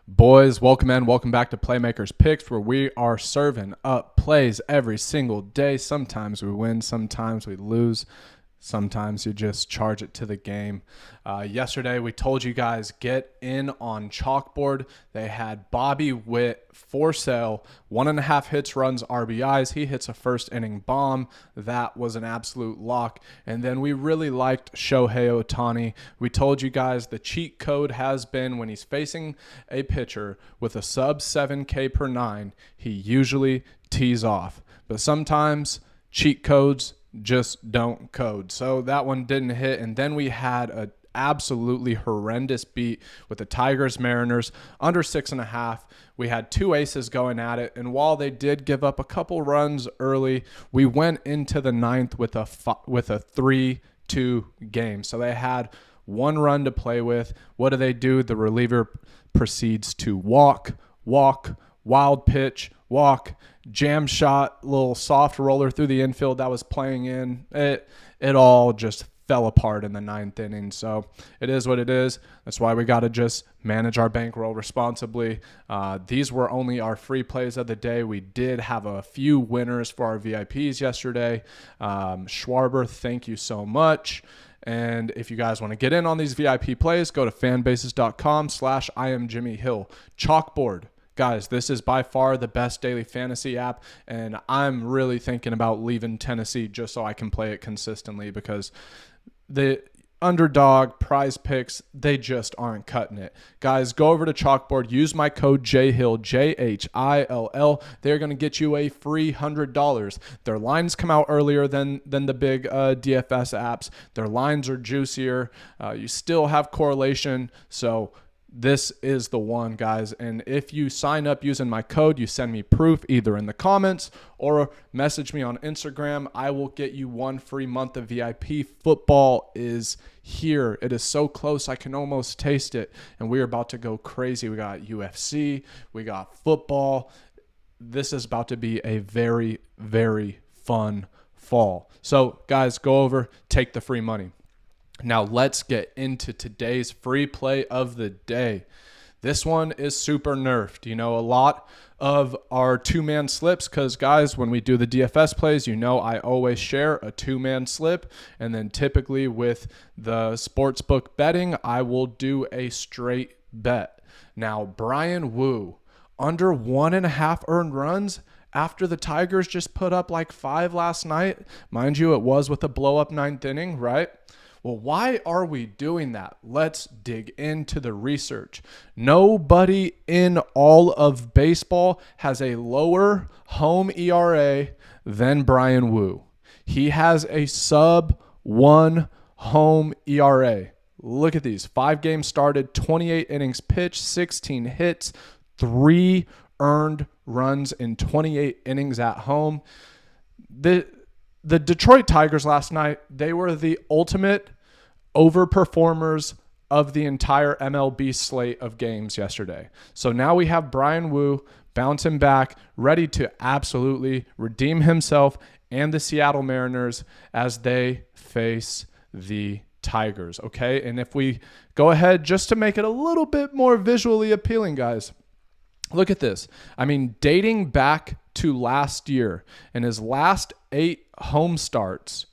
Boys, welcome in. Welcome back to Playmakers Picks, where we are serving up plays every single day. Sometimes we win, sometimes we lose. Sometimes you just charge it to the game. Yesterday, we told you guys get in on Chalkboard. They had Bobby Witt for sale, 1.5 hits, runs, RBIs. He hits a first inning bomb. That was an absolute lock. And then we really liked Shohei Ohtani. We told you guys the cheat code has been when he's facing a pitcher with a sub 7K per 9, he usually tees off. But sometimes cheat codes just don't code. So that one didn't hit. And then we had a absolutely horrendous beat with the Tigers Mariners under 6.5. We had two aces going at it, and while they did give up a couple runs early, we went into the ninth with a 3-2 game. So they had one run to play with. What do? The reliever proceeds to walk, wild pitch, walk, jam shot, little soft roller through the infield that was playing in. It all just fell apart in the ninth inning. So it is what it is. That's why we got to just manage our bankroll responsibly. These were only our free plays of the day. We did have a few winners for our VIPs yesterday. Schwarber, thank you so much. And if you guys want to get in on these VIP plays, go to fanbases.com/IamJimmyHill. Chalkboard. Guys, this is by far the best daily fantasy app, and I'm really thinking about leaving Tennessee just so I can play it consistently because the underdog prize picks, they just aren't cutting it. Guys, go over to Chalkboard, use my code JHILL, JHILL. They're going to get you a free $100. Their lines come out earlier than the big DFS apps. Their lines are juicier. You still have correlation, so this is the one, guys. And if you sign up using my code, you send me proof either in the comments or message me on Instagram. I will get you one free month of VIP. Football is here. It is so close. I can almost taste it. And we're about to go crazy. We got UFC. We got football. This is about to be a very, very fun fall. So, guys, go over, take the free money. Now let's get into today's free play of the day. This one is super nerfed. You know, a lot of our two-man slips, because guys, when we do the DFS plays, you know I always share a two-man slip, and then typically with the sportsbook betting, I will do a straight bet. Now, Brian Wu, under 1.5 earned runs after the Tigers just put up like 5 last night. Mind you, it was with a blow-up 9th inning, right? Well, why are we doing that? Let's dig into the research. Nobody in all of baseball has a lower home ERA than Brian Wu. He has a sub 1 home ERA. Look at these. 5 games started, 28 innings pitched, 16 hits, 3 earned runs in 28 innings at home. The Detroit Tigers last night, they were the ultimate overperformers of the entire MLB slate of games yesterday. So now we have Brian Wu bouncing back, ready to absolutely redeem himself and the Seattle Mariners as they face the Tigers, okay? And if we go ahead just to make it a little bit more visually appealing, guys, look at this. I mean, dating back to last year, in his last 8 home starts,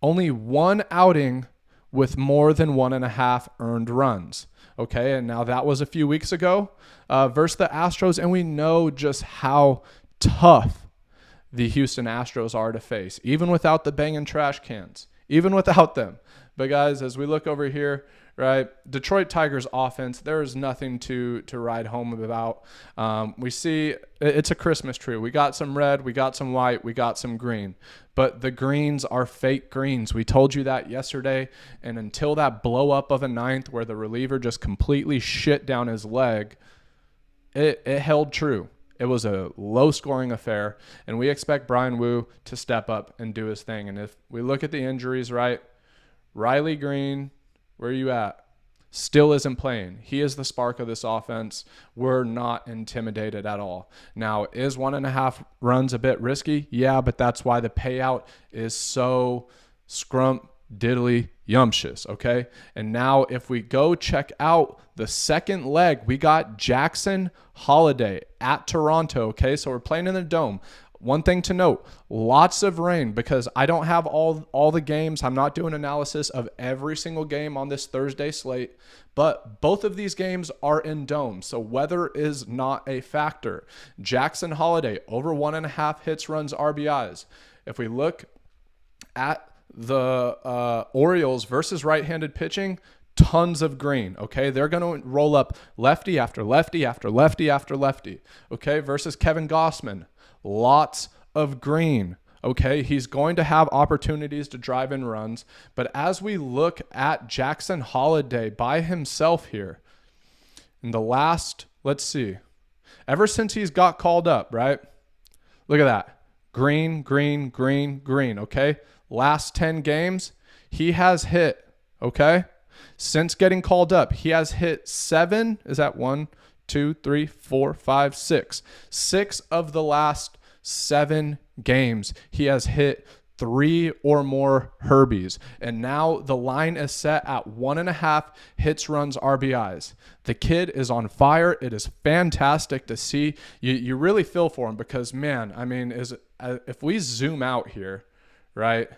only one outing with more than 1.5 earned runs. Okay, and now that was a few weeks ago versus the Astros, and we know just how tough the Houston Astros are to face, even without the banging trash cans, even without them. But guys, as we look over here, right, Detroit Tigers offense, there is nothing to ride home about. We see it's a Christmas tree. We got some red, we got some white, we got some green. But the greens are fake greens. We told you that yesterday. And until that blow up of a ninth where the reliever just completely shit down his leg, it held true. It was a low-scoring affair. And we expect Brian Wu to step up and do his thing. And if we look at the injuries, right, Riley Green, where are you at? Still isn't playing. He is the spark of this offense. We're not intimidated at all. Now, is 1.5 runs a bit risky? Yeah, but that's why the payout is so scrump diddly Yumptious, okay? And now if we go check out the second leg, we got Jackson Holiday at Toronto, okay? So we're playing in the Dome. One thing to note, lots of rain because I don't have all the games. I'm not doing analysis of every single game on this Thursday slate, but both of these games are in Dome, so weather is not a factor. Jackson Holiday, over 1.5 hits, runs, RBIs. If we look at the Orioles versus right-handed pitching, tons of green, okay? They're going to roll up lefty after lefty after lefty after lefty, okay? Versus Kevin Gausman, lots of green, okay? He's going to have opportunities to drive in runs, but as we look at Jackson Holiday by himself here, in the last, let's see, ever since he's got called up, right? Look at that. Green, green, green, green, okay? Last 10 games, he has hit, okay? Since getting called up, he has hit 7, is that 1, 2, 3, 4, 5, 6. 6 of the last 7 games, he has hit 3 or more Herbies. And now the line is set at 1.5 hits, runs, RBIs. The kid is on fire. It is fantastic to see. You really feel for him because, man, I mean, if we zoom out here, right?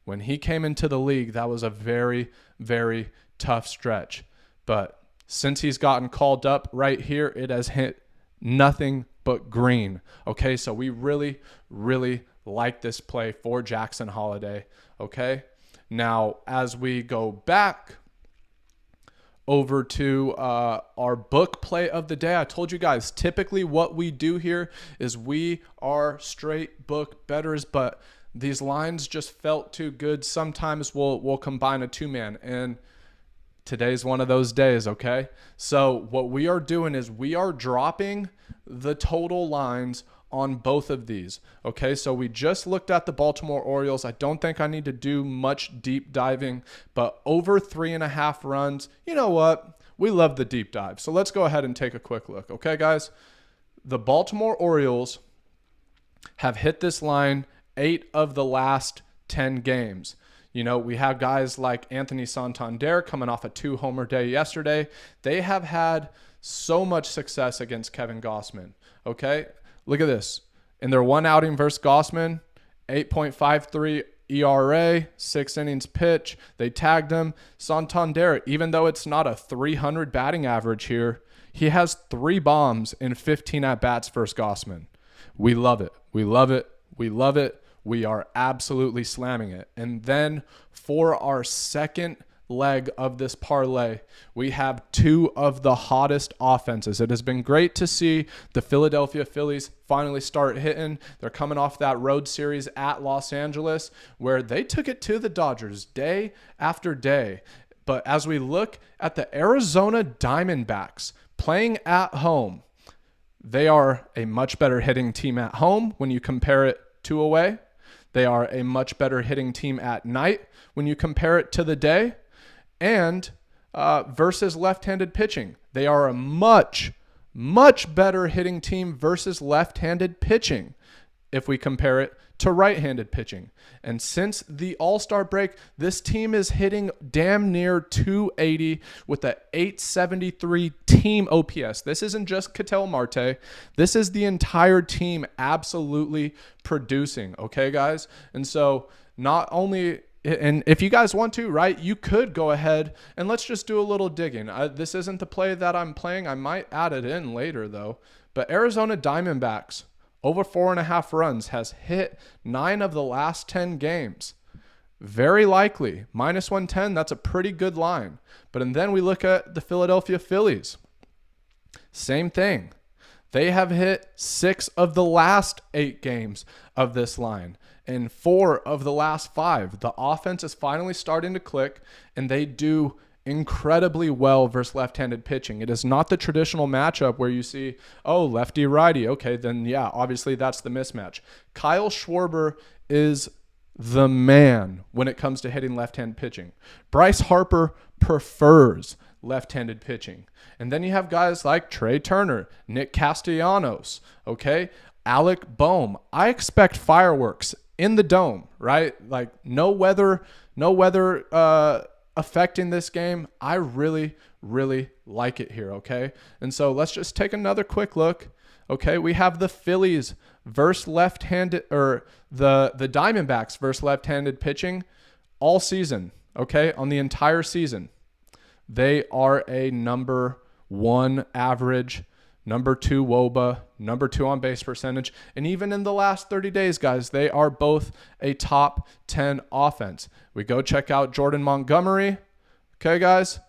When he came into the league, that was a very, very tough stretch. But since he's gotten called up right here, it has hit nothing but green. Okay, so we really, really like this play for Jackson Holiday. Okay, now as we go back over to our book play of the day, I told you guys, typically what we do here is we are straight book bettors, but these lines just felt too good. Sometimes we'll combine a two-man, and today's one of those days, okay? So what we are doing is we are dropping the total lines on both of these, okay? So we just looked at the Baltimore Orioles. I don't think I need to do much deep diving, but over 3.5 runs, you know what? We love the deep dive. So let's go ahead and take a quick look, okay, guys? The Baltimore Orioles have hit this line 8 of the last 10 games. You know, we have guys like Anthony Santander coming off a 2-homer day yesterday. They have had so much success against Kevin Gausman, okay? Look at this. In their one outing versus Gausman, 8.53 ERA, 6 innings pitch. They tagged him. Santander, even though it's not a 300 batting average here, he has 3 bombs in 15 at-bats versus Gausman. We love it. We love it. We love it. We are absolutely slamming it. And then for our second leg of this parlay, we have 2 of the hottest offenses. It has been great to see the Philadelphia Phillies finally start hitting. They're coming off that road series at Los Angeles where they took it to the Dodgers day after day. But as we look at the Arizona Diamondbacks playing at home, they are a much better hitting team at home when you compare it to away. They are a much better hitting team at night when you compare it to the day. And versus left-handed pitching, they are a much, much better hitting team versus left-handed pitching if we compare it to right-handed pitching. And since the All-Star break, this team is hitting damn near 280 with a 873 team OPS. This isn't just Ketel Marte. This is the entire team absolutely producing, okay, guys? And so not only, and if you guys want to, right, you could go ahead and let's just do a little digging. This isn't the play that I'm playing. I might add it in later, though. But Arizona Diamondbacks, over 4.5 runs, has hit 9 of the last 10 games. Very likely. Minus 110, that's a pretty good line. But and then we look at the Philadelphia Phillies. Same thing. They have hit 6 of the last 8 games of this line and 4 of the last 5. The offense is finally starting to click, and they do incredibly well versus left-handed pitching. It is not the traditional matchup where you see, oh, lefty-righty. Okay, then yeah, obviously that's the mismatch. Kyle Schwarber is the man when it comes to hitting left-handed pitching. Bryce Harper prefers left-handed pitching. And then you have guys like Trey Turner, Nick Castellanos, okay, Alec Boehm. I expect fireworks in the Dome, right? Like no weather No weather affecting this game. I really, really like it here, okay? And so let's just take another quick look. Okay, we have the Phillies versus left-handed, or the Diamondbacks versus left-handed pitching all season, okay, on the entire season. They are a number 1 average, number 2 WOBA, number 2 on base percentage, and even in the last 30 days, guys, they are both a top 10 offense. We go check out Jordan Montgomery, okay, guys,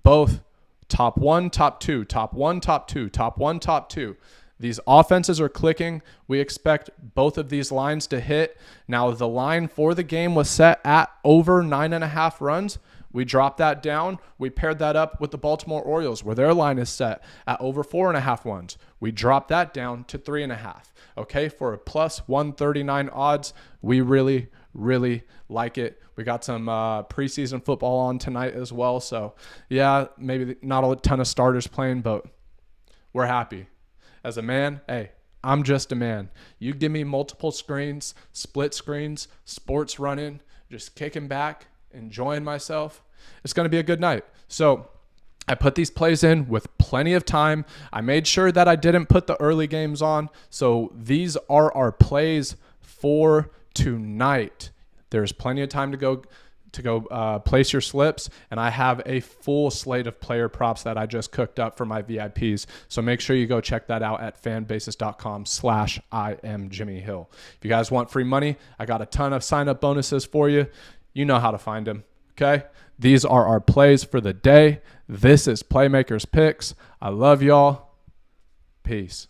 both top 1, top 2, top 1, top 2, top 1, top 2. These offenses are clicking. We expect both of these lines to hit. Now, the line for the game was set at over 9.5 runs. We dropped that down. We paired that up with the Baltimore Orioles, where their line is set at over 4.5 runs. We dropped that down to 3.5. Okay, for a plus 139 odds, we really, really like it. We got some preseason football on tonight as well. So, yeah, maybe not a ton of starters playing, but we're happy. As a man, hey, I'm just a man. You give me multiple screens, split screens, sports running, just kicking back, enjoying myself. It's going to be a good night. So I put these plays in with plenty of time. I made sure that I didn't put the early games on. So these are our plays for tonight. There's plenty of time to go place your slips, and I have a full slate of player props that I just cooked up for my VIPs. So make sure you go check that out at fanbasis.com/IamJimmyHill. If you guys want free money, I got a ton of sign-up bonuses for you. You know how to find them, okay? These are our plays for the day. This is Playmakers Picks. I love y'all. Peace.